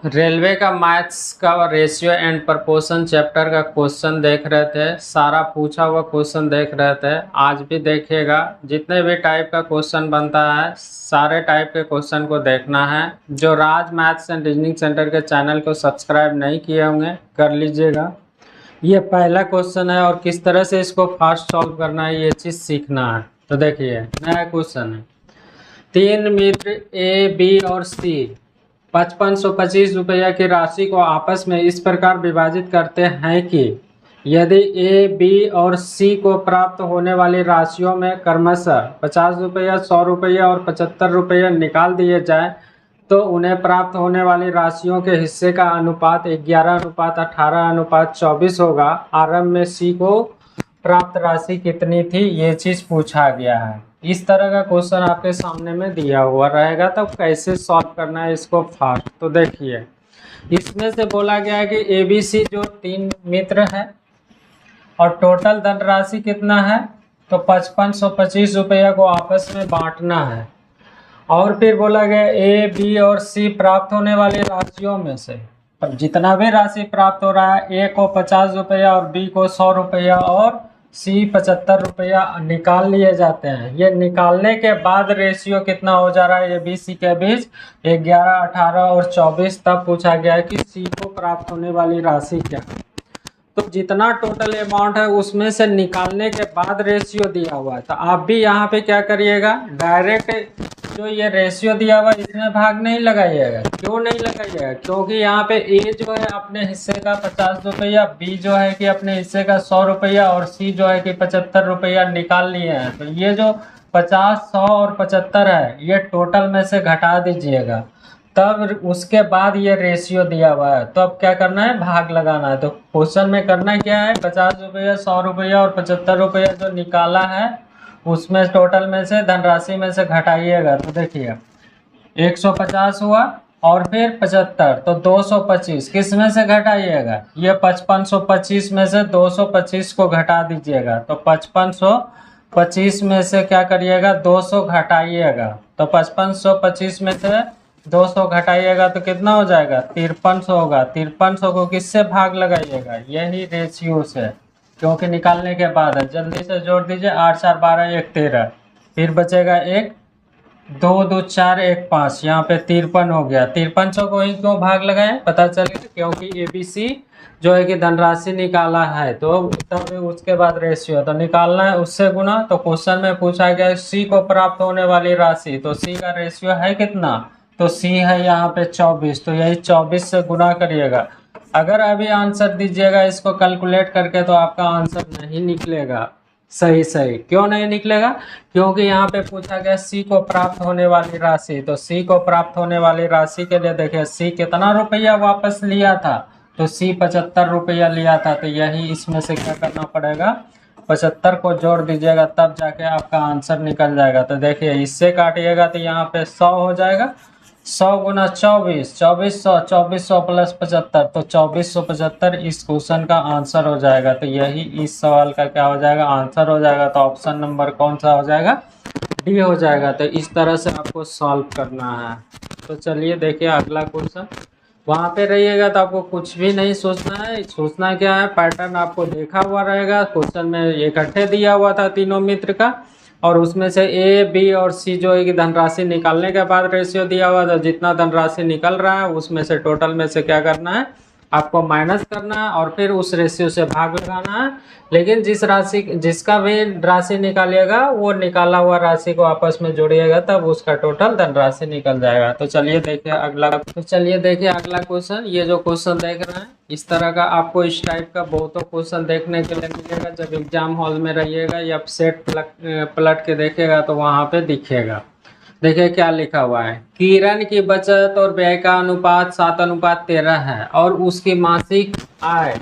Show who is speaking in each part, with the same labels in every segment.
Speaker 1: Railway का maths का ratio and proportion chapter का क्वेश्चन देख रहे थे। सारा पूछा हुआ क्वेश्चन देख रहे थे। आज भी देखिएगा, जितने भी टाइप का क्वेश्चन बनता है सारे टाइप के क्वेश्चन को देखना है। जो राज मैथ्स एंड रीजनिंग सेंटर के चैनल को सब्सक्राइब नहीं किए होंगे कर लीजिएगा। ये पहला क्वेश्चन है और किस तरह से इसको फास्ट सॉल्व करना है ये चीज़ सीखना है। तो देखिए, नया क्वेश्चन है। 3 मित्र ए, बी और सी 5525 रुपया की राशि को आपस में इस प्रकार विभाजित करते हैं कि यदि ए, बी और सी को प्राप्त होने वाली राशियों में क्रमशः 50 रुपया, 100 रुपया और 75 रुपया निकाल दिए जाए तो उन्हें प्राप्त होने वाली राशियों के हिस्से का अनुपात 11:18:24 होगा। आरंभ में सी को प्राप्त राशि कितनी थी, ये चीज़ पूछा गया है। इस तरह का क्वेश्चन आपके सामने में दिया हुआ रहेगा, तो कैसे सॉल्व करना है इसको फास्ट। तो देखिए, इसमें से बोला गया है कि एबीसी जो 3 मित्र है और टोटल धनराशि कितना है, तो 5525 रुपया को आपस में बांटना है। और फिर बोला गया ए, बी और सी प्राप्त होने वाली राशियों में से जितना भी राशि प्राप्त हो रहा है, ए को 50 रुपया और बी को 100 रुपया और सी 75 रुपया निकाल लिए जाते हैं। ये निकालने के बाद रेशियो कितना हो जा रहा है ए बी सी के बीच, 11, 18 और 24। तब पूछा गया है कि सी को प्राप्त होने वाली राशि क्या है। तो जितना टोटल अमाउंट है उसमें से निकालने के बाद रेशियो दिया हुआ है। तो आप भी यहाँ पे क्या करिएगा, डायरेक्ट जो ये रेशियो दिया हुआ है इसमें भाग नहीं लगाइएगा। क्यों नहीं लगाइएगा, क्योंकि यहाँ पे ए जो है अपने हिस्से का 50 रुपया, बी जो है कि अपने हिस्से का 100 रुपया और सी जो है कि 75 रुपया निकाल लिए हैं। तो ये जो 50, 100 और 75 है ये टोटल में से घटा दीजिएगा, तब उसके बाद ये रेशियो दिया हुआ है। तो अब क्या करना है, भाग लगाना है। तो क्वेश्चन में करना क्या है, 50 रुपया, 100 रुपया और 75 रुपया जो निकाला है उसमें टोटल में से धनराशि में से घटाइएगा। तो देखिए 150 हुआ और फिर 75, तो 225 किस में से घटाइएगा, ये 5525 में से 225 को घटा दीजिएगा। तो 5525 में से क्या करिएगा, 200 घटाइएगा। तो 5525 में से 200 घटाइएगा तो कितना हो जाएगा, 5300 होगा। 5300 को किससे भाग लगाइएगा, यही रेशियो से, क्योंकि निकालने के बाद है। जल्दी से जोड़ दीजिए, 8 4 12 1 13, फिर बचेगा 1 2 2 4 1 5, यहाँ पे 53 हो गया। 5300 को ही क्यों भाग लगाएं, पता चलेगा क्योंकि एबीसी जो है कि धनराशि निकाला है, तो तब उसके बाद रेशियो तो निकालना है उससे गुना। तो क्वेश्चन में पूछा गया सी को प्राप्त होने वाली राशि, तो सी का रेशियो है कितना, तो सी है यहाँ पे 24, तो यही 24 से गुना करिएगा। अगर अभी आंसर दीजिएगा इसको कैलकुलेट करके तो आपका आंसर नहीं निकलेगा सही। क्यों नहीं निकलेगा, क्योंकि यहाँ पे पूछा गया सी को प्राप्त होने वाली राशि। तो सी को प्राप्त होने वाली राशि के लिए देखिए सी कितना रुपया वापस लिया था, तो सी 75 रुपया लिया था। तो यही इसमें से क्या करना पड़ेगा, 75 को जोड़ दीजिएगा, तब जाके आपका आंसर निकल जाएगा। तो देखिए इससे काटिएगा तो यहाँ पे 100 हो जाएगा। 100 गुना 24, 2400, 2400 प्लस 75, तो 2475 इस क्वेश्चन का आंसर हो जाएगा। तो यही इस सवाल का क्या हो जाएगा, आंसर हो जाएगा। तो ऑप्शन नंबर कौन सा हो जाएगा, डी हो जाएगा। तो इस तरह से आपको सॉल्व करना है। तो चलिए देखिए अगला क्वेश्चन। वहाँ पे रहिएगा तो आपको कुछ भी नहीं सोचना है। सोचना क्या है, पैटर्न आपको देखा हुआ रहेगा। क्वेश्चन में इकट्ठे दिया हुआ था तीनों मित्र का, और उसमें से ए, बी और सी जो है कि धनराशि निकालने के बाद रेशियो दिया हुआ था। जितना धनराशि निकल रहा है उसमें से टोटल में से क्या करना है, आपको माइनस करना है और फिर उस रेशियो से भाग लगाना है। लेकिन जिसका भी राशि निकालिएगा वो निकाला हुआ राशि को आपस में जोड़िएगा, तब उसका टोटल धनराशि निकल जाएगा। तो चलिए देखिए अगला क्वेश्चन। ये जो क्वेश्चन देख रहे हैं इस तरह का आपको इस टाइप का बहुतों क्वेश्चन देखने के लिए मिलेगा जब एग्जाम हॉल में रहिएगा, या सेट पलट के देखेगा तो वहाँ पे दिखेगा। देखिए क्या लिखा हुआ है, किरण की बचत और व्यय का अनुपात 7:13 है और उसकी मासिक आय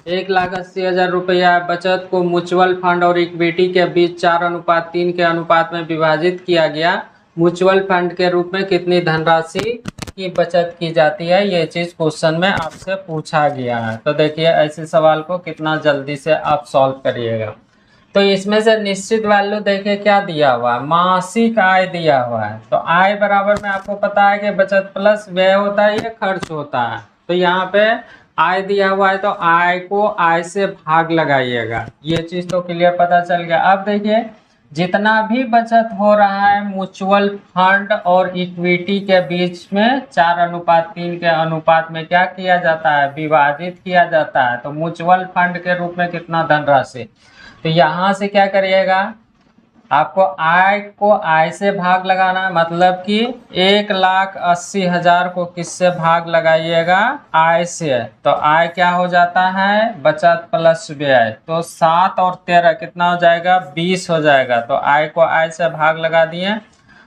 Speaker 1: 1,80,000 रुपया है। बचत को म्यूचुअल फंड और इक्विटी के बीच 4:3 के अनुपात में विभाजित किया गया। म्यूचुअल फंड के रूप में कितनी धनराशि की बचत की जाती है, ये चीज क्वेश्चन में आपसे पूछा गया है। तो देखिए ऐसे सवाल को कितना जल्दी से आप सॉल्व करिएगा। तो इसमें से निश्चित वैल्यू देखिए क्या दिया हुआ है, मासिक आय दिया हुआ है। तो आय बराबर में आपको पता है कि बचत प्लस व्यय होता है, ये खर्च होता है। तो यहाँ पे आय दिया हुआ है तो आय को आय से भाग लगाइएगा, ये चीज तो क्लियर पता चल गया। अब देखिए जितना भी बचत हो रहा है म्यूचुअल फंड और इक्विटी के बीच में 4:3 के अनुपात में क्या किया जाता है, विभाजित किया जाता है। तो म्यूचुअल फंड के रूप में कितना धनराशि, तो यहाँ से क्या करिएगा, आपको आय को आय से भाग लगाना है, मतलब कि 1,80,000 को किससे भाग लगाइएगा, आय से। तो आय क्या हो जाता है, बचत प्लस व्यय। तो 7 और 13 कितना हो जाएगा, 20 हो जाएगा। तो आय को आय से भाग लगा दिए।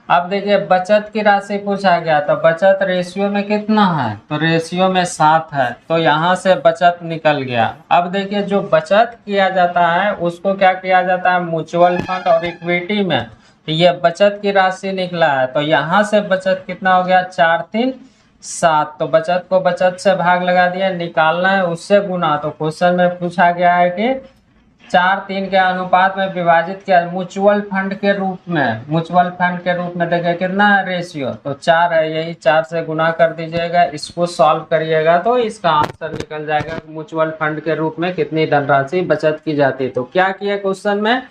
Speaker 1: अब देखिए बचत की राशि पूछा गया, तो बचत रेशियो में कितना है, तो रेशियो में 7 है। तो यहाँ से बचत निकल गया। अब देखिए जो बचत किया जाता है उसको क्या किया जाता है, म्यूचुअल फंड और इक्विटी में। तो ये बचत की राशि निकला है। तो यहाँ से बचत कितना हो गया, 4 3 7। तो बचत को बचत से भाग लगा दिया, निकालना है उससे गुना। तो क्वेश्चन में पूछा गया है कि 4 3 के अनुपात में विभाजित किया म्यूचुअल फंड के रूप में। म्यूचुअल फंड के रूप में देखिए कितना है रेशियो, तो 4 है, यही 4 से गुना कर दीजिएगा। इसको सॉल्व करिएगा तो इसका आंसर निकल जाएगा, म्यूचुअल फंड के रूप में कितनी धनराशि बचत की जाती है। तो क्या किया क्वेश्चन में,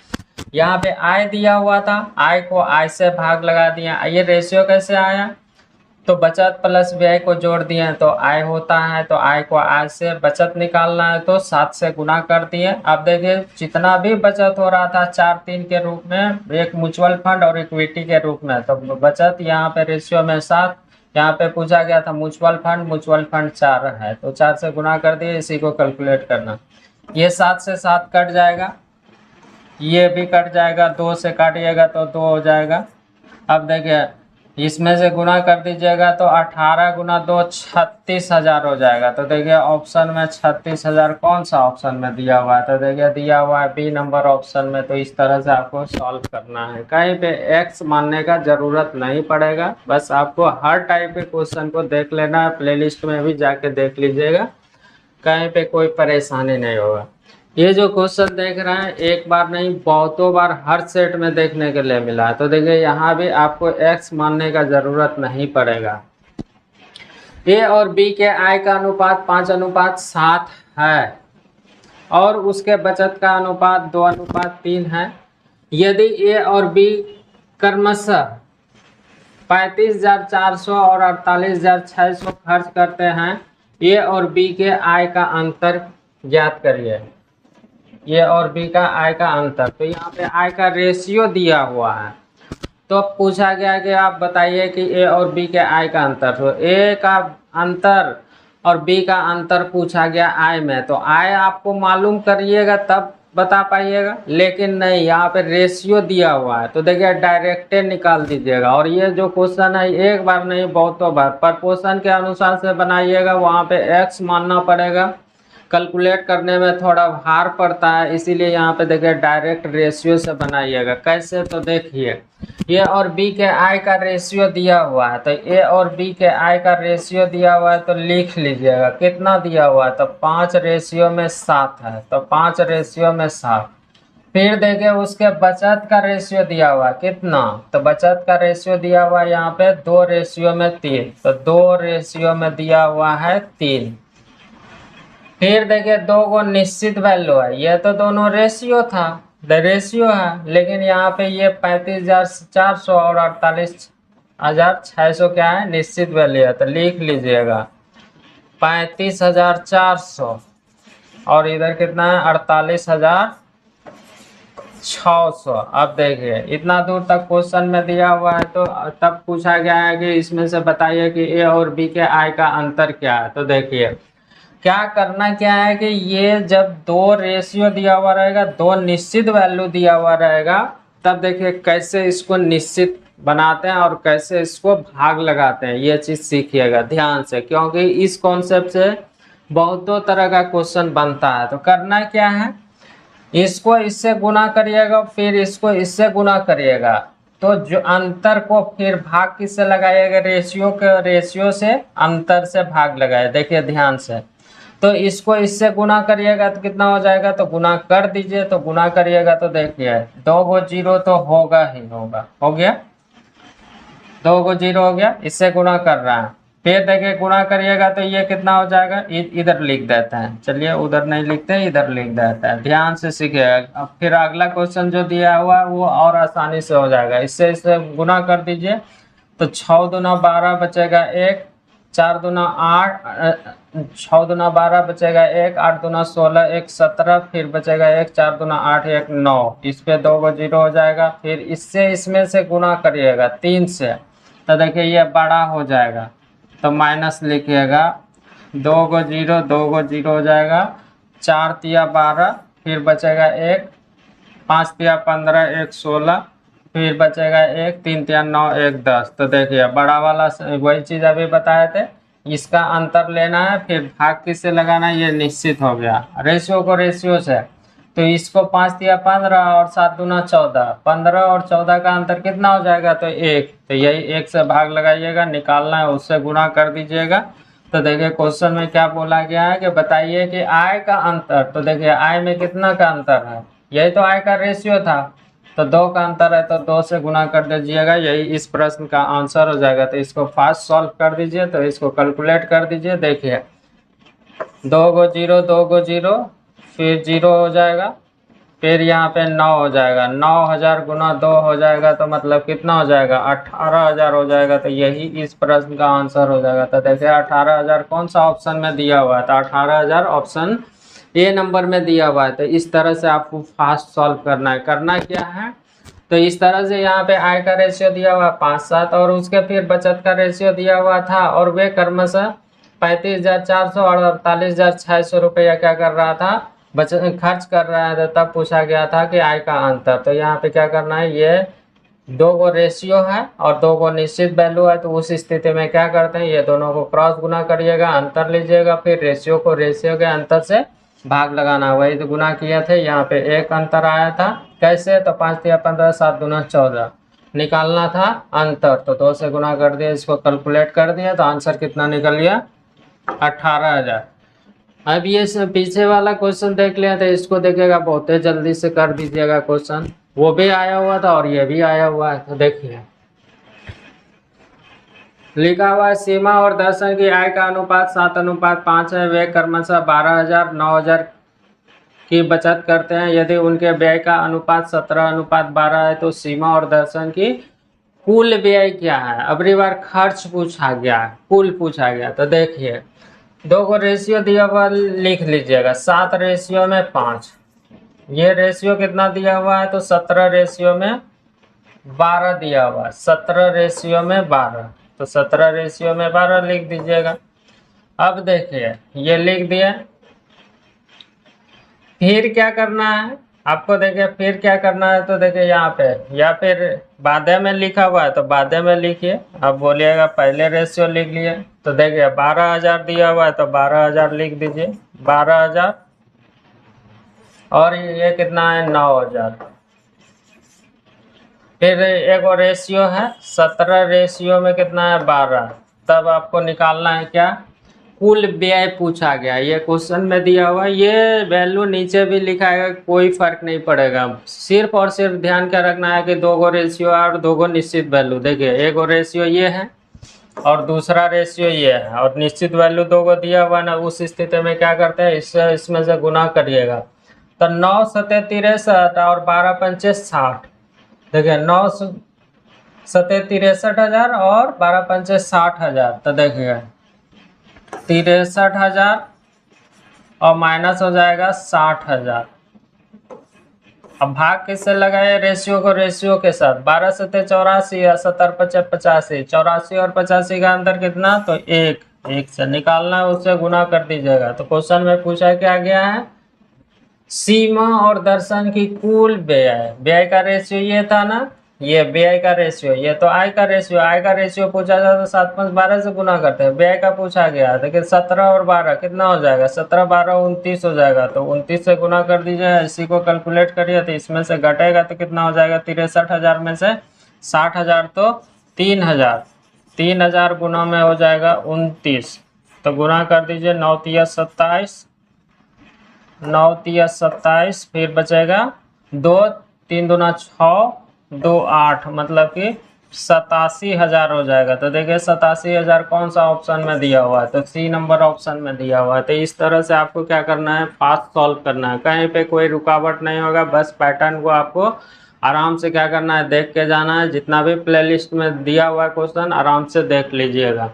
Speaker 1: यहाँ पे आय दिया हुआ था, आय को आय से भाग लगा दिया। ये रेशियो कैसे आया, तो बचत प्लस व्यय को जोड़ दिए तो आय होता है। तो आय को आय से बचत निकालना है तो 7 से गुना कर दिए। अब देखिए जितना भी बचत हो रहा था 4 3 के रूप में, एक म्यूचुअल फंड और इक्विटी के रूप में, तो बचत यहाँ पे रेशियो में 7। यहाँ पे पूछा गया था म्यूचुअल फंड 4 है, तो 4 से गुना कर दिए। इसी को कैलकुलेट करना, ये 7 से 7 कट जाएगा, ये भी कट जाएगा, 2 से काटिएगा तो 2 हो जाएगा। अब देखिए इसमें से गुना कर दीजिएगा तो 18 गुना 2 36,000 हो जाएगा। तो देखिए ऑप्शन में 36,000 कौन सा ऑप्शन में दिया हुआ है, तो देखिए दिया हुआ है बी नंबर ऑप्शन में। तो इस तरह से आपको सॉल्व करना है, कहीं पे एक्स मानने का जरूरत नहीं पड़ेगा। बस आपको हर टाइप के क्वेश्चन को देख लेना है, प्लेलिस्ट में भी जाके देख लीजिएगा, कहीं पे कोई परेशानी नहीं होगा। ये जो क्वेश्चन देख रहे हैं एक बार नहीं बहुतों बार हर सेट में देखने के लिए मिला है। तो देखिए यहाँ भी आपको x मानने का जरूरत नहीं पड़ेगा। ए और बी के आय का अनुपात 5:7 है और उसके बचत का अनुपात 2:3 है। यदि ए और बी क्रमशः 35,400 और 48,600 खर्च करते हैं, ए और बी के आय का अंतर ज्ञात करिए। ये और बी का आय का अंतर, तो यहाँ पे आय का रेशियो दिया हुआ है। तो पूछा गया कि आप बताइए कि ए और बी के आय का अंतर। तो ए का अंतर और बी का अंतर पूछा गया आय में, तो आय आपको मालूम करिएगा तब बता पाइएगा, लेकिन नहीं, यहाँ पे रेशियो दिया हुआ है। तो देखिए डायरेक्टे निकाल दीजिएगा। और ये जो क्वेश्चन है एक बार नहीं बहुतों बार प्रपोर्शन के अनुसार से बनाइएगा, वहाँ पे एक्स मानना पड़ेगा, कैलकुलेट करने में थोड़ा भार पड़ता है, इसीलिए यहाँ पे देखिए डायरेक्ट रेशियो से बनाइएगा। कैसे, तो देखिए ए और बी के आय का रेशियो दिया हुआ है। तो ए और बी के आय का रेशियो दिया हुआ है तो लिख लीजिएगा कितना दिया हुआ है, तो 5:7 है। तो 5:7। फिर देखिए उसके बचत का रेशियो दिया हुआ है कितना, तो बचत का रेशियो दिया हुआ है यहाँ पे 2:3। तो 2 में दिया हुआ है 3। फिर देखिए 2 को निश्चित वैल्यू है, ये तो दोनों रेशियो था, रेशियो है, लेकिन यहाँ पे ये 35,400 और 48,600 क्या है, निश्चित वैल्यू है। तो लिख लीजिएगा 35,400 और इधर कितना है 48,600। अब देखिए इतना दूर तक क्वेश्चन में दिया हुआ है, तो तब पूछा गया है कि इसमें से बताइए कि ए और बी के आय का अंतर क्या है। तो देखिए क्या करना क्या है कि ये जब 2 रेशियो दिया हुआ रहेगा, 2 निश्चित वैल्यू दिया हुआ रहेगा, तब देखिए कैसे इसको निश्चित बनाते हैं और कैसे इसको भाग लगाते हैं, ये चीज़ सीखिएगा ध्यान से, क्योंकि इस कॉन्सेप्ट से बहुतों तरह का क्वेश्चन बनता है। तो करना क्या है, इसको इससे गुना करिएगा, फिर इसको इससे गुना करिएगा, तो जो अंतर को फिर भाग किससे लगाइएगा, रेशियो के रेशियो से अंतर से भाग लगाए। देखिए ध्यान से, तो इसको इससे गुना करिएगा तो कितना हो जाएगा, तो गुना कर दीजिए। तो गुना करिएगा तो देखिए 2 गो 0 तो होगा ही होगा, हो गया 2 गो 0 हो गया, इससे गुना कर रहा है। फिर देखिए गुना करिएगा तो ये कितना हो जाएगा, इधर लिख देते हैं। चलिए उधर नहीं लिखते, इधर लिख देते हैं, ध्यान से सीखिएगा। अब फिर अगला क्वेश्चन जो दिया हुआ है वो और आसानी से हो जाएगा। इससे गुना कर दीजिए तो 6 दूना 12 बचेगा 1, 4 दूना 8, 6 दूना 12 बचेगा 1, 8 दूना 16, 1 17, फिर बचेगा 1, 4 दूना 8, 1 9। इस पे 2 को 0 हो जाएगा। फिर इससे इसमें से गुना करिएगा 3 से, तो देखिए ये बड़ा हो जाएगा, तो माइनस लिखिएगा। 2 को 0, 2 को 0 हो जाएगा। 4 तिया 12, फिर बचेगा 1, 5 तिया 15, 1 16, फिर बचेगा 1, 3 तिया 9, 1 10। तो देखिए बड़ा वाला वही चीज़ अभी बताए थे, इसका अंतर लेना है, फिर भाग किससे लगाना है, ये निश्चित हो गया। रेशियो को रेशियो से, तो इसको 5 तिया 15 और 7 दूना 14, 15 और 14 का अंतर कितना हो जाएगा, तो 1। तो यही 1 से भाग लगाइएगा, निकालना है उससे गुना कर दीजिएगा। तो देखिए क्वेश्चन में क्या बोला गया है कि बताइए कि आय का अंतर। तो देखिए आय में कितना का अंतर है, यही तो आय का रेशियो था, तो 2 का अंतर है, तो 2 से गुना कर दीजिएगा। यही इस प्रश्न का आंसर हो जाएगा। तो इसको फास्ट सॉल्व कर दीजिए, तो इसको कैलकुलेट कर दीजिए। देखिए 2 को 0, 2 को 0, फिर 0 हो जाएगा, फिर यहाँ पे 9 हो जाएगा। 9000 गुना 2 हो जाएगा, तो मतलब कितना हो जाएगा, 18000 हो जाएगा। तो यही इस प्रश्न का आंसर हो जाएगा। तो देखिए 18000 कौन सा ऑप्शन में दिया हुआ है, तो 18000 ऑप्शन ए नंबर में दिया हुआ है। तो इस तरह से आपको फास्ट सॉल्व करना है। करना क्या है, तो इस तरह से यहाँ पे आय का रेशियो दिया हुआ है 5 7, और उसके फिर बचत का रेशियो दिया हुआ था, और वे क्रमशः 35,400 और 48,600 रुपया क्या कर रहा था, बचत खर्च कर रहा है। तो तब पूछा गया था कि आय का अंतर। तो यहाँ पे क्या करना है, ये 2 को रेशियो है और 2 को निश्चित वैल्यू है, तो उस स्थिति में क्या करते हैं, ये दोनों को क्रॉस गुना करिएगा, अंतर लीजिएगा, फिर रेशियो को रेशियो के अंतर से भाग लगाना। वही तो गुना किए थे, यहाँ पे एक अंतर आया था। कैसे, तो 5 तिया 15, 7 दूना 14 निकालना था अंतर, तो 2 से गुना कर दिया, इसको कैलकुलेट कर दिया, तो आंसर कितना निकल गया, 18000। अब ये पीछे वाला क्वेश्चन देख लिया, तो इसको देखिएगा बहुत जल्दी से कर दीजिएगा क्वेश्चन, वो भी आया हुआ था और ये भी आया हुआ है। तो देखिए लिखा हुआ है सीमा और दर्शन की आय का अनुपात 7:5 है। वे क्रमशः 12,000 9,000 की बचत करते हैं। यदि उनके व्यय का अनुपात 17:12 है, तो सीमा और दर्शन की कुल व्यय क्या है। अबरी बार खर्च पूछा गया, कुल पूछा गया। तो देखिए 2 को रेशियो दिया हुआ लिख लीजिएगा, 7 रेशियो में 5। ये रेशियो कितना दिया हुआ है, तो 17 रेशियो में 12 दिया हुआ है, 17 रेशियो में 12। तो 17 रेशियो में 12 लिख दीजिएगा। अब देखिए ये लिख दिया, फिर क्या करना है आपको, देखिए फिर क्या करना है। तो देखिए यहाँ पे या फिर बादे में लिखा हुआ है, तो बादे में लिखिए। अब बोलिएगा पहले रेशियो लिख लिए, तो देखिए 12,000 दिया हुआ है, तो 12,000 लिख दीजिए, 12,000, और ये कितना है, 9,000। फिर एक और रेशियो है 17 रेशियो में कितना है, 12। तब आपको निकालना है क्या, कुल व्यय पूछा गया। ये क्वेश्चन में दिया हुआ है, ये वैल्यू नीचे भी लिखा है, कोई फर्क नहीं पड़ेगा। सिर्फ और सिर्फ ध्यान क्या रखना है कि 2 गो रेशियो और 2 गो निश्चित वैल्यू। देखिए एक गो रेशियो ये है और दूसरा रेशियो ये है, और निश्चित वैल्यू 2 को दिया हुआ ना, उस स्थिति में क्या करते हैं, इससे इसमें से गुना करिएगा। तो 9 7 63 और 12 पंचे 60। देखिए 9 7 63,000 और 12 पंचे 60,000। तो देखिए 63,000 और माइनस हो जाएगा 60,000। अब भाग किससे लगाए, रेशियो को रेशियो के साथ। 12 7 84 या 70 5 85, 84 और 85 का अंतर कितना, तो 1 से निकालना है, उससे गुना कर दीजिएगा। तो क्वेश्चन में पूछा क्या गया है, सीमा और दर्शन की कुल व्यय। व्यय का रेशियो ये था ना, ये व्यय का रेशियो, ये तो आय का रेशियो। आय का रेशियो पूछा जाता तो 7 5 12 से गुना करते हैं। व्यय का पूछा गया, देखिए 17 और 12 कितना हो जाएगा, 17 12 29 हो जाएगा। तो 29 से गुना कर दीजिए, इसी को कैलकुलेट करिए, तो इसमें से घटेगा तो कितना हो जाएगा, 63,000 में से 60,000 तो 3,000 गुना में हो जाएगा 29। तो गुना कर दीजिए, 9 तिया 27, 9 तिया 27, फिर बचेगा 2, 3 दूना 6, 2 8, मतलब कि 87,000 हो जाएगा। तो देखिए 87,000 कौन सा ऑप्शन में दिया हुआ है, तो सी नंबर ऑप्शन में दिया हुआ है। तो इस तरह से आपको क्या करना है, फास्ट सॉल्व करना है, कहीं पे कोई रुकावट नहीं होगा, बस पैटर्न को आपको आराम से क्या करना है, देख के जाना है। जितना भी प्लेलिस्ट में दिया हुआ है क्वेश्चन आराम से देख लीजिएगा।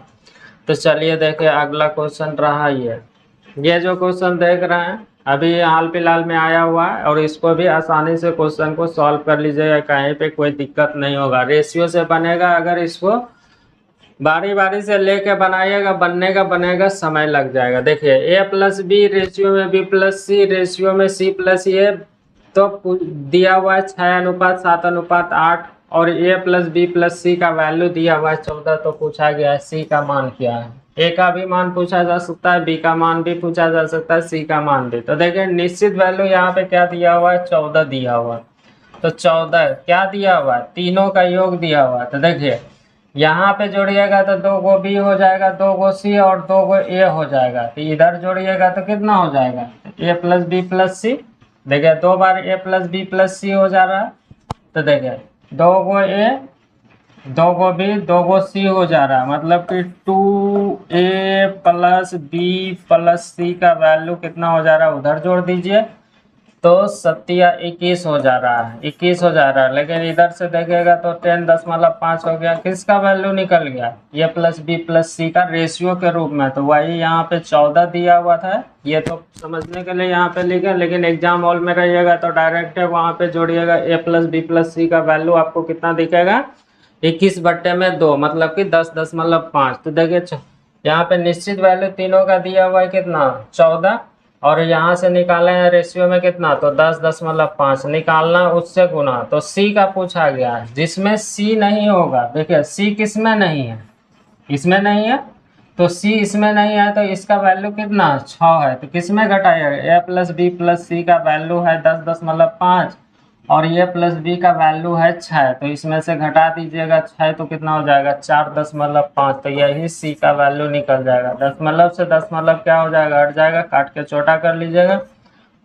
Speaker 1: तो चलिए देखिए अगला क्वेश्चन रहा ये जो क्वेश्चन देख रहे हैं अभी हाल फिलहाल में आया हुआ है, और इसको भी आसानी से क्वेश्चन को सॉल्व कर लीजिएगा, कहीं पे कोई दिक्कत नहीं होगा। रेशियो से बनेगा, अगर इसको बारी बारी से लेके बनाइएगा, बनने का बनेगा, समय लग जाएगा। देखिए ए प्लस बी रेशियो में बी प्लस सी रेशियो में सी प्लस ए, तो दिया हुआ है 6:7:8, और ए प्लस बी प्लस सी का वैल्यू दिया हुआ है 14। तो पूछा गया है सी का मान क्या है। ए का भी मान पूछा जा सकता है, बी का मान भी पूछा जा सकता है, सी का मान भी। तो देखिए निश्चित वैल्यू यहाँ पे क्या दिया हुआ है, 14 दिया हुआ है। तो 14 क्या दिया हुआ है, तीनों का योग दिया हुआ है। तो देखिए यहाँ पे जोड़िएगा तो 2 गो बी हो जाएगा, 2 गो सी और 2 गो ए हो जाएगा। तो इधर जोड़िएगा तो कितना हो जाएगा, ए प्लस बी प्लस सी। देखिए 2 बार ए प्लस बी प्लस सी हो जा रहा है। तो देखिए 2 गो ए, 2 गो बी, 2 गो सी हो जा रहा है, मतलब कि 2a प्लस बी प्लस सी का वैल्यू कितना हो जा रहा है, उधर जोड़ दीजिए। तो 21 हो जा रहा है, 21 हो जा रहा है। लेकिन इधर से देखेगा तो 10.5 हो गया, किसका वैल्यू निकल गया, ये प्लस बी प्लस सी का रेशियो के रूप में। तो वही यहाँ पे 14 दिया हुआ था, ये तो समझने के लिए यहाँ पे लिखे, लेकिन एग्जाम हॉल में रहिएगा तो डायरेक्ट है वहाँ पे जोड़िएगा, ए प्लस बी प्लस सी का वैल्यू आपको कितना दिखेगा, 21/2, मतलब कि 10.5। तो देखिए यहाँ पे निश्चित वैल्यू तीनों का दिया हुआ है कितना, 14, और यहाँ से निकाले हैं रेशियो में कितना, तो 10.5 निकालना, उससे गुना। तो सी का पूछा गया है, जिसमें सी नहीं होगा। देखिए सी किसमें नहीं है, इसमें नहीं है, तो सी इसमें नहीं है, तो इसका वैल्यू कितना 6 है। तो किसमें घटाइएगा, ए प्लस बी प्लस सी का वैल्यू है 10.5, और ये प्लस बी का वैल्यू है 6। तो इसमें से घटा दीजिएगा 6, तो कितना हो जाएगा 4.5। तो यही सी का वैल्यू निकल जाएगा। दशमलव से दशमलव क्या हो जाएगा, हट जाएगा, काट के छोटा कर लीजिएगा।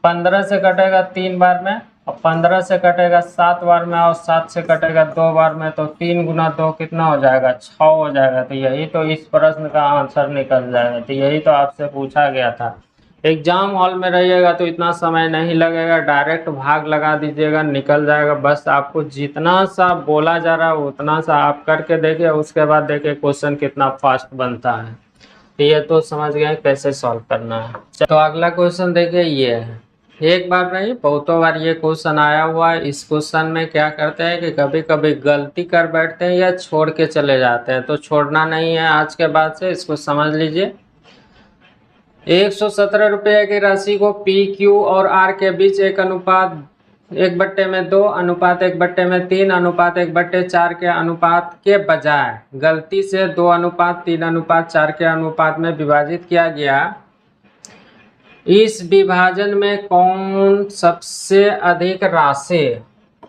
Speaker 1: 15 से कटेगा 3 बार में, और 15 से कटेगा 7 बार में, और 7 से कटेगा 2 बार में। तो 3 गुना 2 कितना हो जाएगा, 6 हो जाएगा। तो यही तो इस प्रश्न का आंसर निकल जाएगा। तो यही तो आपसे पूछा गया था। एग्जाम हॉल में रहिएगा तो इतना समय नहीं लगेगा, डायरेक्ट भाग लगा दीजिएगा, निकल जाएगा। बस आपको जितना सा बोला जा रहा है उतना सा आप करके देखिए, उसके बाद देखिए क्वेश्चन कितना फास्ट बनता है। तो ये तो समझ गए कैसे सॉल्व करना है। तो अगला क्वेश्चन देखिए, ये है, एक बार नहीं बहुतों बार ये क्वेश्चन आया हुआ है। इस क्वेश्चन में क्या करते हैं कि कभी कभी गलती कर बैठते हैं या छोड़ के चले जाते हैं, तो छोड़ना नहीं है आज के बाद से, इसको समझ लीजिए। 117 रुपये की राशि को पी क्यू और आर के बीच एक अनुपात 1/2 अनुपात 1/3 अनुपात 1/4 के अनुपात के बजाय गलती से 2:3:4 के अनुपात में विभाजित किया गया। इस विभाजन में कौन सबसे अधिक राशि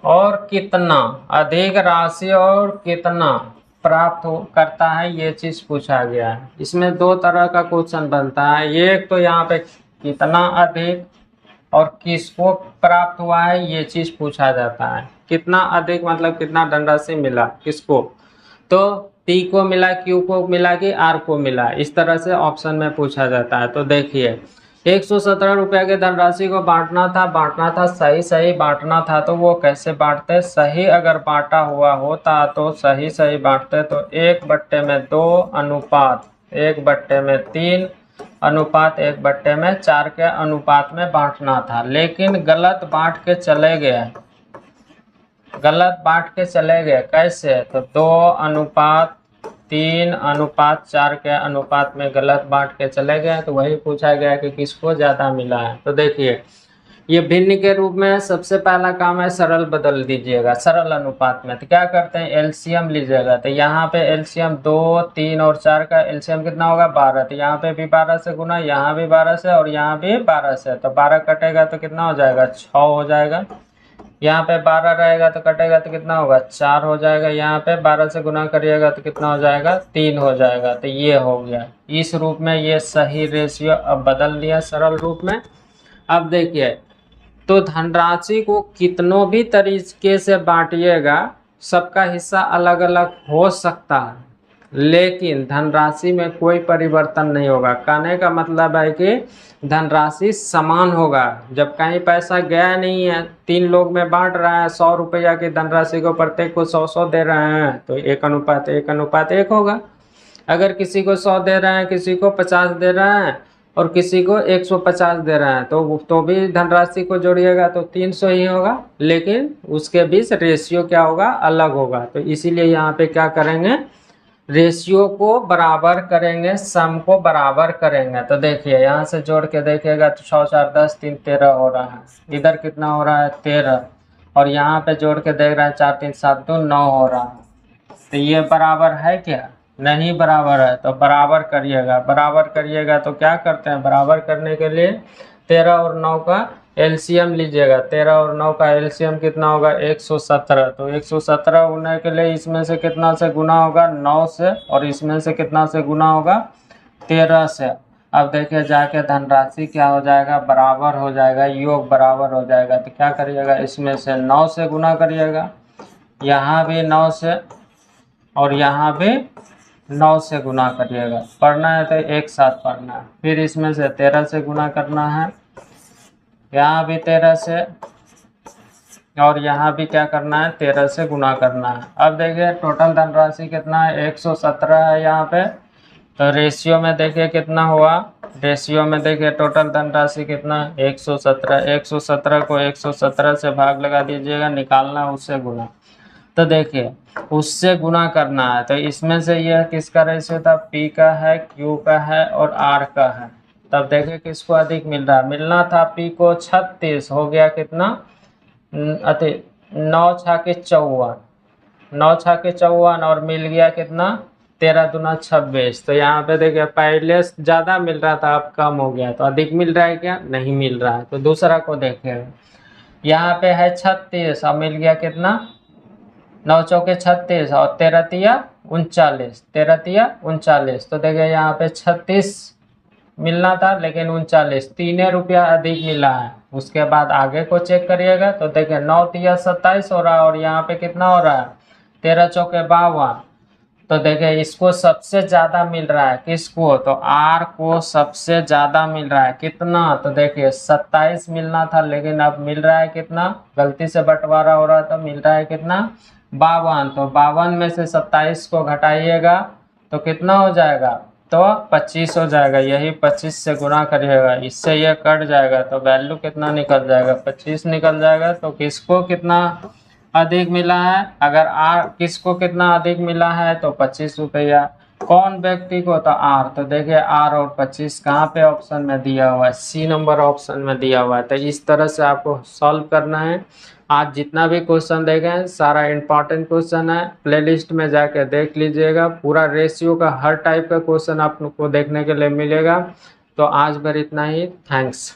Speaker 1: और कितना, अधिक राशि और कितना प्राप्त करता है, ये चीज पूछा गया है। इसमें 2 तरह का क्वेश्चन बनता है। एक तो यहाँ पे कितना अधिक और किसको प्राप्त हुआ है, ये चीज पूछा जाता है। कितना अधिक मतलब कितना धनराशि मिला किसको, तो पी को मिला, क्यू को मिला कि आर को मिला, इस तरह से ऑप्शन में पूछा जाता है। तो देखिए 117 रुपये के धनराशि को बांटना था, सही बांटना था। तो वो कैसे बांटते, सही अगर बांटा हुआ होता तो सही बांटते। तो 1/2 अनुपात 1/3 अनुपात 1/4 के अनुपात में बांटना था, लेकिन गलत बांट के चले गए, कैसे, तो 2:3:4 के अनुपात में गलत बांट के चले गए। तो वही पूछा गया कि किसको ज़्यादा मिला है। तो देखिए ये भिन्न के रूप में सबसे पहला काम है सरल बदल दीजिएगा, सरल अनुपात में। तो क्या करते हैं, एलसीएम लीजिएगा। तो यहाँ पे एलसीएम 2, 3 और 4 का एलसीएम कितना होगा, 12। तो यहाँ पे भी 12 से गुना, यहाँ भी 12 से और यहाँ भी 12 से। तो 12 कटेगा तो कितना हो जाएगा, 6 हो जाएगा। यहाँ पे 12 रहेगा तो कटेगा तो कितना होगा 4 हो जाएगा। यहाँ पे 12 से गुना करिएगा तो कितना हो जाएगा 3 हो जाएगा। तो ये हो गया इस रूप में, ये सही रेशियो अब बदल दिया सरल रूप में। अब देखिए, तो धनराशि को कितनों भी तरीके से बांटिएगा, सबका हिस्सा अलग अलग हो सकता है, लेकिन धनराशि में कोई परिवर्तन नहीं होगा। कहने का मतलब है कि धनराशि समान होगा। जब कहीं पैसा गया नहीं है, 3 लोग में बांट रहा है, 100 रुपया की धनराशि को प्रत्येक को 100 दे रहे हैं, तो 1:1 होगा। अगर किसी को 100 दे रहे हैं, किसी को 50 दे रहे हैं और किसी को 150 दे रहे हैं, तो भी धनराशि को जोड़िएगा तो 300 ही होगा, लेकिन उसके बीच रेशियो क्या होगा, अलग होगा। तो इसीलिए यहाँ पे क्या करेंगे, रेशियो को बराबर करेंगे, सम को बराबर करेंगे। तो देखिए यहाँ से जोड़ के देखिएगा तो 6 4 10 3 13 हो रहा है। इधर कितना हो रहा है 13, और यहाँ पे जोड़ के देख रहे हैं 4 3 7 2 9 हो रहा है। तो ये बराबर है क्या, नहीं बराबर है। तो बराबर करिएगा, बराबर करिएगा तो क्या करते हैं, बराबर करने के लिए 13 और 9 का एलसीएम लीजिएगा। 13 और 9 का एलसीएम कितना होगा 117। तो 117 होने के लिए इसमें से कितना से गुना होगा 9 से, और इसमें से कितना से गुना होगा 13 से। अब देखिए जाके धनराशि क्या हो जाएगा, बराबर हो जाएगा, योग बराबर हो जाएगा। तो क्या करिएगा, इसमें से 9 से गुना करिएगा, यहाँ भी 9 से और यहाँ भी 9 से गुना करिएगा। पढ़ना है तो एक साथ पढ़ना है। फिर इसमें से 13 से गुना करना है, यहाँ भी 13 से, और यहाँ भी क्या करना है 13 से गुना करना है। अब देखिए टोटल धनराशि कितना है 117 है यहाँ पे। तो रेशियो में देखिए कितना हुआ, रेशियो में देखिए टोटल धनराशि कितना 117। 117 को 117 से भाग लगा दीजिएगा, निकालना उससे गुना। तो देखिए उससे गुना करना है। तो इसमें से यह किसका रेशियो था, पी का है, क्यू का है और आर का है। तब देखिए किसको अधिक मिल रहा है, मिलना था पी को 36, हो गया कितना 9 छाके 54, 9 छाके 54, और मिल गया कितना 13 दूना 26। तो यहाँ पे देखिए पहले ज़्यादा मिल रहा था, अब कम हो गया। तो अधिक मिल रहा है क्या, नहीं मिल रहा है। तो दूसरा को देखिए, यहाँ पे है 36 और मिल गया कितना 9 चौके 36 और 13 तिया 39, 13 तिया 39। तो देखिए यहाँ पे 36 मिलना था लेकिन 39, 3 रुपया अधिक मिला है। उसके बाद आगे को चेक करिएगा तो देखिए 9 तिया 27 हो रहा है, और यहाँ पे कितना हो रहा है 13 चौके 52। तो देखिए इसको सबसे ज़्यादा मिल रहा है, किसको, तो आर को सबसे ज़्यादा मिल रहा है। कितना, तो देखिए 27 मिलना था लेकिन अब मिल रहा है कितना, गलती से बंटवारा हो रहा था, मिल रहा है कितना 52। तो 52 में से 27 को घटाइएगा तो कितना हो जाएगा, तो 25 हो जाएगा। यही 25 से गुना करिएगा, इससे यह कट जाएगा तो वैल्यू कितना निकल जाएगा 25 निकल जाएगा। तो किसको कितना अधिक मिला है, अगर आर किसको कितना अधिक मिला है तो 25 रुपया। कौन व्यक्ति को, तो आर। तो देखिए आर और 25 कहाँ पे ऑप्शन में दिया हुआ है, सी नंबर ऑप्शन में दिया हुआ है। तो इस तरह से आपको सॉल्व करना है। आज जितना भी क्वेश्चन देखें सारा इंपॉर्टेंट क्वेश्चन है, प्लेलिस्ट में जाके देख लीजिएगा। पूरा रेशियो का हर टाइप का क्वेश्चन आपको देखने के लिए मिलेगा। तो आज भर इतना ही, थैंक्स।